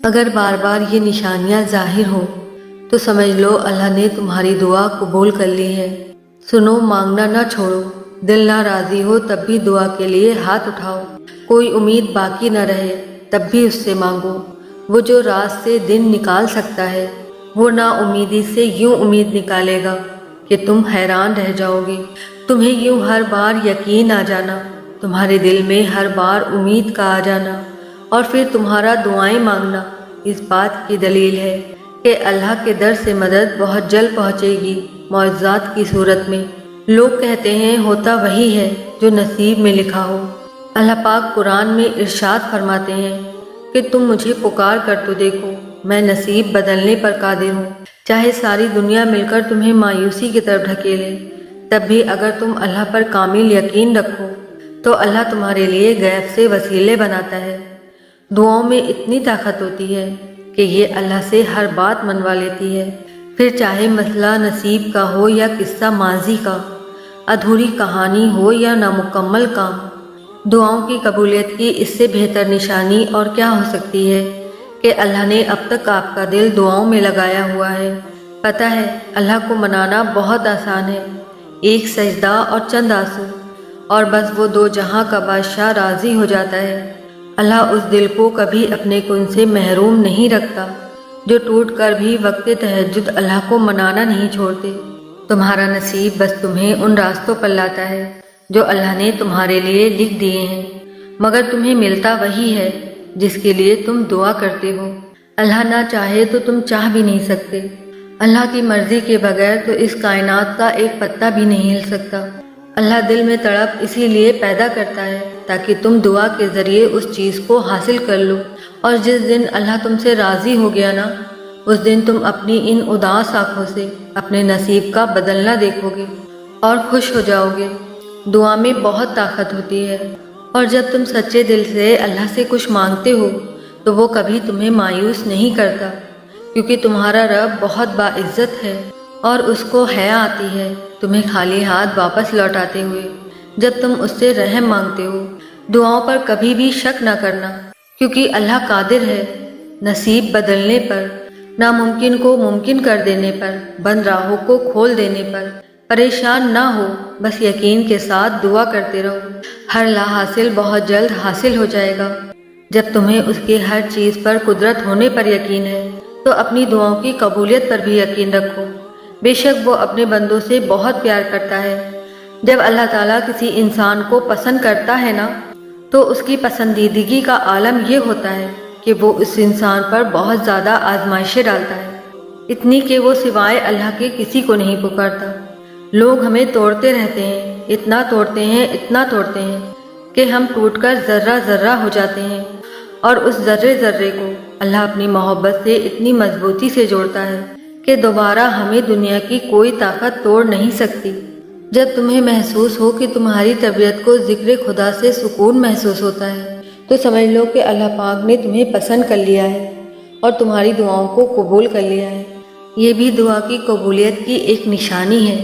اگر بار بار یہ نشانیاں ظاہر ہوں تو سمجھ لو اللہ نے تمہاری دعا قبول کر لی ہے۔ سنو، مانگنا نہ چھوڑو، دل نہ راضی ہو تب بھی دعا کے لیے ہاتھ اٹھاؤ، کوئی امید باقی نہ رہے تب بھی اس سے مانگو۔ وہ جو رات سے دن نکال سکتا ہے وہ نا امیدی سے یوں امید نکالے گا کہ تم حیران رہ جاؤ گے۔ تمہیں یوں ہر بار یقین آ جانا، تمہارے دل میں ہر بار امید کا آ جانا اور پھر تمہارا دعائیں مانگنا اس بات کی دلیل ہے کہ اللہ کے در سے مدد بہت جلد پہنچے گی، معجزات کی صورت میں۔ لوگ کہتے ہیں ہوتا وہی ہے جو نصیب میں لکھا ہو۔ اللہ پاک قرآن میں ارشاد فرماتے ہیں کہ تم مجھے پکار کر تو دیکھو، میں نصیب بدلنے پر قادر ہوں۔ چاہے ساری دنیا مل کر تمہیں مایوسی کی طرف ڈھکیلے، تب بھی اگر تم اللہ پر کامل یقین رکھو تو اللہ تمہارے لیے غیب سے وسیلے بناتا ہے۔ دعاؤں میں اتنی طاقت ہوتی ہے کہ یہ اللہ سے ہر بات منوا لیتی ہے، پھر چاہے مسئلہ نصیب کا ہو یا قصہ ماضی کا، ادھوری کہانی ہو یا نامکمل کام۔ دعاؤں کی قبولیت کی اس سے بہتر نشانی اور کیا ہو سکتی ہے کہ اللہ نے اب تک آپ کا دل دعاؤں میں لگایا ہوا ہے۔ پتہ ہے اللہ کو منانا بہت آسان ہے، ایک سجدہ اور چند آنسو، اور بس وہ دو جہاں کا بادشاہ راضی ہو جاتا ہے۔ اللہ اس دل کو کبھی اپنے کن سے محروم نہیں رکھتا جو ٹوٹ کر بھی وقت تہجد اللہ کو منانا نہیں چھوڑتے۔ تمہارا نصیب بس تمہیں ان راستوں پر لاتا ہے جو اللہ نے تمہارے لیے لکھ دیے ہیں، مگر تمہیں ملتا وہی ہے جس کے لیے تم دعا کرتے ہو۔ اللہ نہ چاہے تو تم چاہ بھی نہیں سکتے۔ اللہ کی مرضی کے بغیر تو اس کائنات کا ایک پتا بھی نہیں ہل سکتا۔ اللہ دل میں تڑپ اسی لیے پیدا کرتا ہے تاکہ تم دعا کے ذریعے اس چیز کو حاصل کر لو، اور جس دن اللہ تم سے راضی ہو گیا نا، اس دن تم اپنی ان اداس آنکھوں سے اپنے نصیب کا بدلنا دیکھو گے اور خوش ہو جاؤ گے۔ دعا میں بہت طاقت ہوتی ہے، اور جب تم سچے دل سے اللہ سے کچھ مانگتے ہو تو وہ کبھی تمہیں مایوس نہیں کرتا، کیونکہ تمہارا رب بہت باعزت ہے اور اس کو حیا آتی ہے تمہیں خالی ہاتھ واپس لوٹاتے ہوئے۔ جب تم اس سے رحم مانگتے ہو، دعاؤں پر کبھی بھی شک نہ کرنا، کیونکہ اللہ قادر ہے نصیب بدلنے پر، ناممکن کو ممکن کر دینے پر، بند راہوں کو کھول دینے پر۔ پریشان نہ ہو، بس یقین کے ساتھ دعا کرتے رہو، ہر لا حاصل بہت جلد حاصل ہو جائے گا۔ جب تمہیں اس کے ہر چیز پر قدرت ہونے پر یقین ہے تو اپنی دعاؤں کی قبولیت پر بھی یقین رکھو۔ بے شک وہ اپنے بندوں سے بہت پیار کرتا ہے۔ جب اللہ تعالیٰ کسی انسان کو پسند کرتا ہے نا، تو اس کی پسندیدگی کا عالم یہ ہوتا ہے کہ وہ اس انسان پر بہت زیادہ آزمائشیں ڈالتا ہے، اتنی کہ وہ سوائے اللہ کے کسی کو نہیں پکارتا۔ لوگ ہمیں توڑتے رہتے ہیں، اتنا توڑتے ہیں، اتنا توڑتے ہیں کہ ہم ٹوٹ کر ذرہ ذرہ ہو جاتے ہیں، اور اس ذرے ذرے کو اللہ اپنی محبت سے اتنی مضبوطی سے جوڑتا ہے کہ دوبارہ ہمیں دنیا کی کوئی طاقت توڑ نہیں سکتی۔ جب تمہیں محسوس ہو کہ تمہاری طبیعت کو ذکر خدا سے سکون محسوس ہوتا ہے تو سمجھ لو کہ اللہ پاک نے تمہیں پسند کر لیا ہے اور تمہاری دعاؤں کو قبول کر لیا ہے۔ یہ بھی دعا کی قبولیت کی ایک نشانی ہے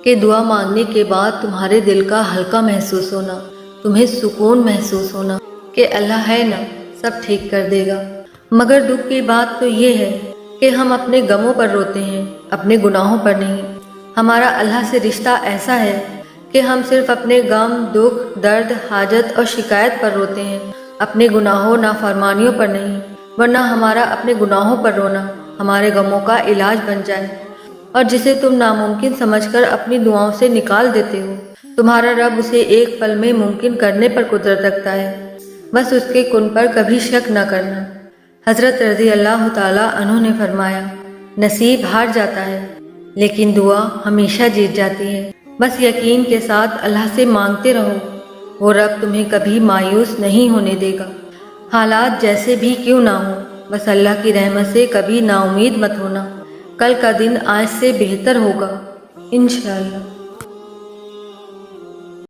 کہ دعا مانگنے کے بعد تمہارے دل کا ہلکا محسوس ہونا، تمہیں سکون محسوس ہونا کہ اللہ ہے نا، سب ٹھیک کر دے گا۔ مگر دکھ کی بات تو یہ ہے کہ ہم اپنے غموں پر روتے ہیں، اپنے گناہوں پر نہیں۔ ہمارا اللہ سے رشتہ ایسا ہے کہ ہم صرف اپنے غم، دکھ، درد، حاجت اور شکایت پر روتے ہیں، اپنے گناہوں، نافرمانیوں پر نہیں، ورنہ ہمارا اپنے گناہوں پر رونا ہمارے غموں کا علاج بن جائے، اور جسے تم ناممکن سمجھ کر اپنی دعاؤں سے نکال دیتے ہو، تمہارا رب اسے ایک پل میں ممکن کرنے پر قدرت رکھتا ہے۔ بس اس کے کن پر کبھی شک نہ کرنا۔ حضرت رضی اللہ تعالیٰ عنہ نے فرمایا، نصیب ہار جاتا ہے لیکن دعا ہمیشہ جیت جاتی ہے۔ بس یقین کے ساتھ اللہ سے مانگتے رہو، وہ رب تمہیں کبھی مایوس نہیں ہونے دے گا، حالات جیسے بھی کیوں نہ ہوں۔ بس اللہ کی رحمت سے کبھی نا امید مت ہونا، کل کا دن آج سے بہتر ہوگا انشاءاللہ۔